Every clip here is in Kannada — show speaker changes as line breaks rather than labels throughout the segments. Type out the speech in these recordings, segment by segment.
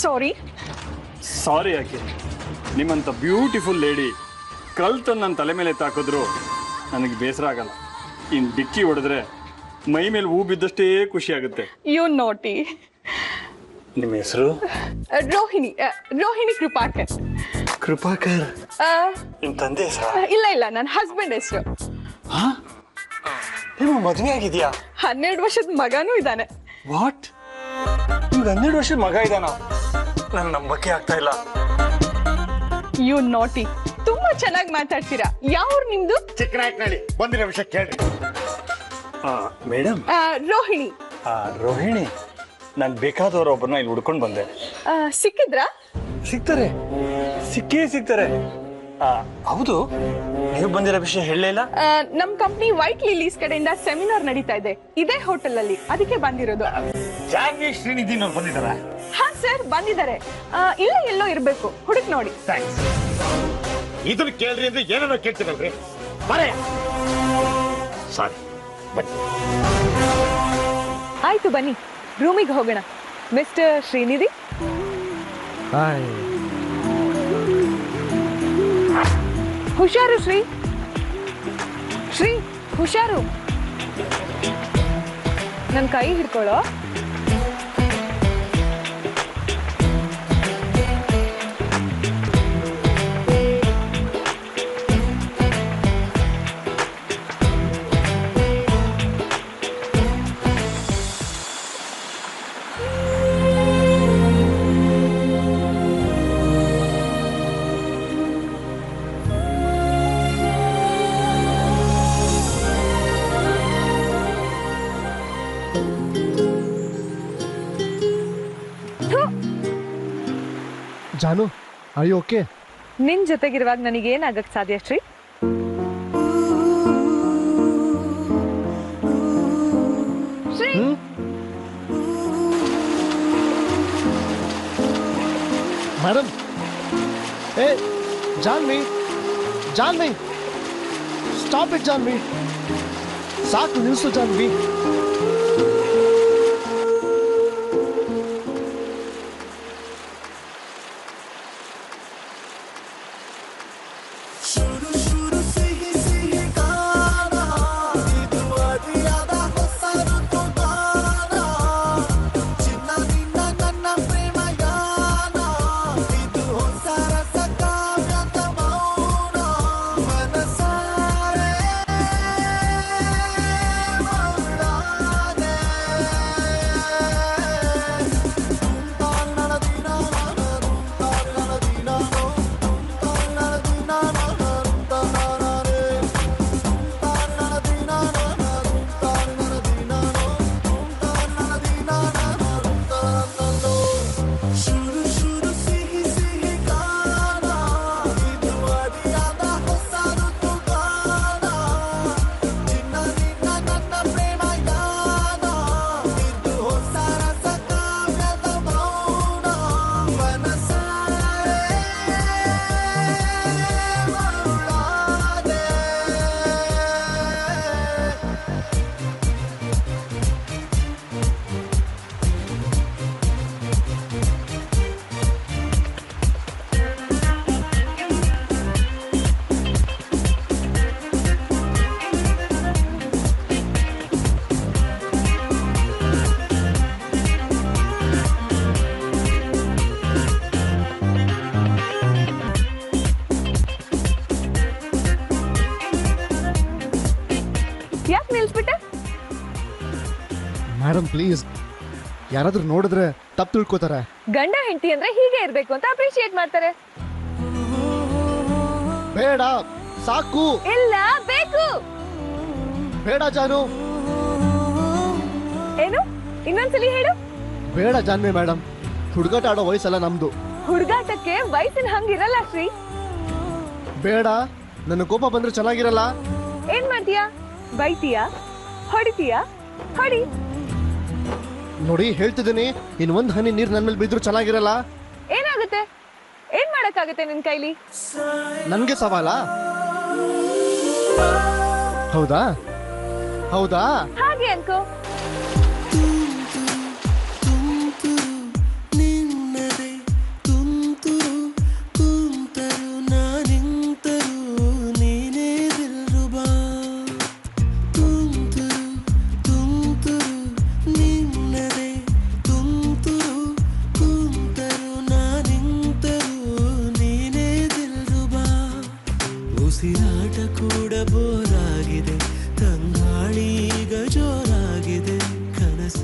ಸಾರಿ.
ಸಾರಿ ಯಾಕೆ? ನಿಮ್ಮಂಥ ಬ್ಯೂಟಿಫುಲ್ ಲೇಡಿ ಕಲ್ತನ್ನು ನನ್ನ ತಲೆ ಮೇಲೆ ತಾಕಿದ್ರು ನನಗೆ ಬೇಸರ ಆಗಲ್ಲ. ಇನ್ನು ಡಿಕ್ಕಿ ಹೊಡೆದ್ರೆ ಮೈ ಮೇಲೆ ಹೂ ಬಿದ್ದಷ್ಟೇ ಖುಷಿ ಆಗುತ್ತೆ.
ಯು ನೋಟಿ.
ನಿಮ್ಮ ಹೆಸರು?
ರೋಹಿಣಿ. ರೋಹಿಣಿ ಕೃಪಾಕರ್.
ಕೃಪಾಕರ್ ನಿಮ್ಮ ತಂದೆ ಹೆಸರು?
ಇಲ್ಲ, ನನ್ನ ಹಸ್ಬೆಂಡ್ ಹೆಸರು.
ನಿಮ್ಮ ಮದುವೆ ಆಗಿದೆಯಾ?
12 ವರ್ಷದ ಮಗನೂ ಇದ್ದಾನೆ.
ವಾಟ್? ನಿಮ್ಗೆ 12 ವರ್ಷದ ಮಗ ಇದ್ದಾನ? ನನ್ನ ನಂಬಕ್ಕೆ ಆಗ್ತಾ ಇಲ್ಲ.
ಯು ನಾಟಿ. ತುಂಬಾ ಚೆನ್ನಾಗಿ ಮಾತಾಡ್ತೀರಾ. ಯಾವ ನಿಮ್ದು?
ಚಿಕ್ಕನಾಯಕನಹಳ್ಳಿ. ಬಂದಿರೋ ವಿಷಯ ಕೇಳ್ರಿ
ಮೇಡಮ್.
ರೋಹಿಣಿ.
ರೋಹಿಣಿ, ನಾನು ಬೇಕಾದವರು ಒಬ್ಬರನ್ನ ಇಲ್ಲಿ ಹುಡ್ಕೊಂಡು ಬಂದೆ.
ಸಿಕ್ಕಿದ್ರಾ?
ಸಿಗ್ತಾರೆ, ಸಿಗ್ತಾರೆ. ಹೌದು, ನೀವು ಬಂದಿರೋ ವಿಷಯ ಹೇಳಲಿಲ್ಲ.
ನಮ್ ಕಂಪ್ನಿ ವೈಟ್ ಲಿಲೀಸ್ ಕಡೆಯಿಂದ ಸೆಮಿನಾರ್ ನಡೀತಾ ಇದೆ ಇದೇ ಹೋಟೆಲ್ ಅಲ್ಲಿ, ಅದಕ್ಕೆ ಬಂದಿರೋದು.
ಜಾನ್ವಿ ಶ್ರೀನಿಧಿ ಅವ್ರು ಬಂದಿದ್ದಾರ?
ಹಾ ಸರ್, ಬಂದಿದ್ದಾರೆ. ಇಲ್ಲ, ಎಲ್ಲೋ ಇರ್ಬೇಕು, ಹುಡುಕ್ ನೋಡಿ.
ಥ್ಯಾಂಕ್ಸ್. ಇದನ್ನ ಕೇಳ್ರಿ ಅಂದ್ರೆ ಏನೇನೋ ಕೇಳ್ತೀರಲ್ರಿ. ಬರೇ ಸಾರಿ, ಬನ್ನಿ.
ಆಯ್ತು, ಬನ್ನಿ ರೂಮಿಗೆ ಹೋಗೋಣ. ಮಿಸ್ಟರ್ ಶ್ರೀನಿಧಿ.
ಹಾಯ್.
ಹುಷಾರು ಶ್ರೀ. ಹುಷಾರು. ನನ್ನ ಕೈ ಹಿಡ್ಕೊಳ್ಳೋ.
ಜಾನು, ಆರ್ ಯು ಓಕೆ?
ನಿನ್ ಜೊತೆಗಿರುವಾಗ ನನಗೇನಾಗಕ್ ಸಾಧ್ಯ ಶ್ರೀ? ಶ್ರೀ.
ಮೇಡಮ್, ಏ ಜಾನ್ವಿ, ಸ್ಟಾಪ್ ಇಟ್ ಜಾನ್ವಿ. ಸಾಕು, ನಿಲ್ಸು ಜಾನ್ವಿ. ಮೇಡಮ್ ಪ್ಲೀಸ್, ಯಾರಾದ್ರೂ ನೋಡಿದ್ರೆ ತಪ್ಪು ತಿಳ್ಕೊತಾರೆ.
ಗಂಡ ಹೆಂಡತಿ ಅಂದ್ರೆ ಹೀಗೆ ಇರ್ಬೇಕು ಅಂತ ಅಪ್ರಿಶಿಯೇಟ್ ಮಾಡ್ತಾರೆ.
ಬೇಡ, ಸಾಕು.
ಇಲ್ಲ, ಬೇಕು.
ಬೇಡ ಜಾನು.
ಏನು? ಇನ್ನೊಂದ್ಸಲಿ ಹೇಳು.
ಬೇಡ ಜಾನ್ವಿ ಮೇಡಮ್, ಹುಡುಗಾಟ ಆಡೋ ವಯಸ್ಸಲ್ಲ ನಮ್ದು.
ಹುಡುಗಾಟಕ್ಕೆ ವಯಸ್ಸಿನ ಹಂಗಿರಲ್ಲ ಶ್ರೀ.
ಬೇಡ, ನನ್ನ ಕೋಪ ಬಂದ್ರೆ ಚೆನ್ನಾಗಿರಲ್ಲ.
ಏನ್ ಮಾಡ್ತೀಯಾ? ಬೈತೀಯಾ? ಹೊಡಿತೀಯಾ? ಹೊಡಿ.
ನೋಡಿ ಹೇಳ್ತಿದ್ದೀನಿ, ಇನ್ ಒಂದ್ ಹನಿ ನೀರ್ ನನ್ ಮೇಲೆ ಬಿದ್ರು ಚೆನ್ನಾಗಿರಲ್ಲ.
ಏನಾಗುತ್ತೆ? ಏನ್ ಮಾಡಕ್ಕಾಗತ್ತೆ ನಿನ್ ಕೈಲಿ?
ನನ್ಗೆ ಸವಾಲಾ? ಹೌದಾ?
ಹಾಗೆ ಅನ್ಕೋ.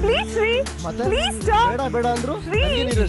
ಪ್ಲೀಸ್ ರೀ
ಮತ್ತೆ
ಪ್ಲೀಸ್ ಸ್ಟಾಪ್
ಬೇಡ ಬೇಡ ಅಂದ್ರು
ರೀ.
ನೀರು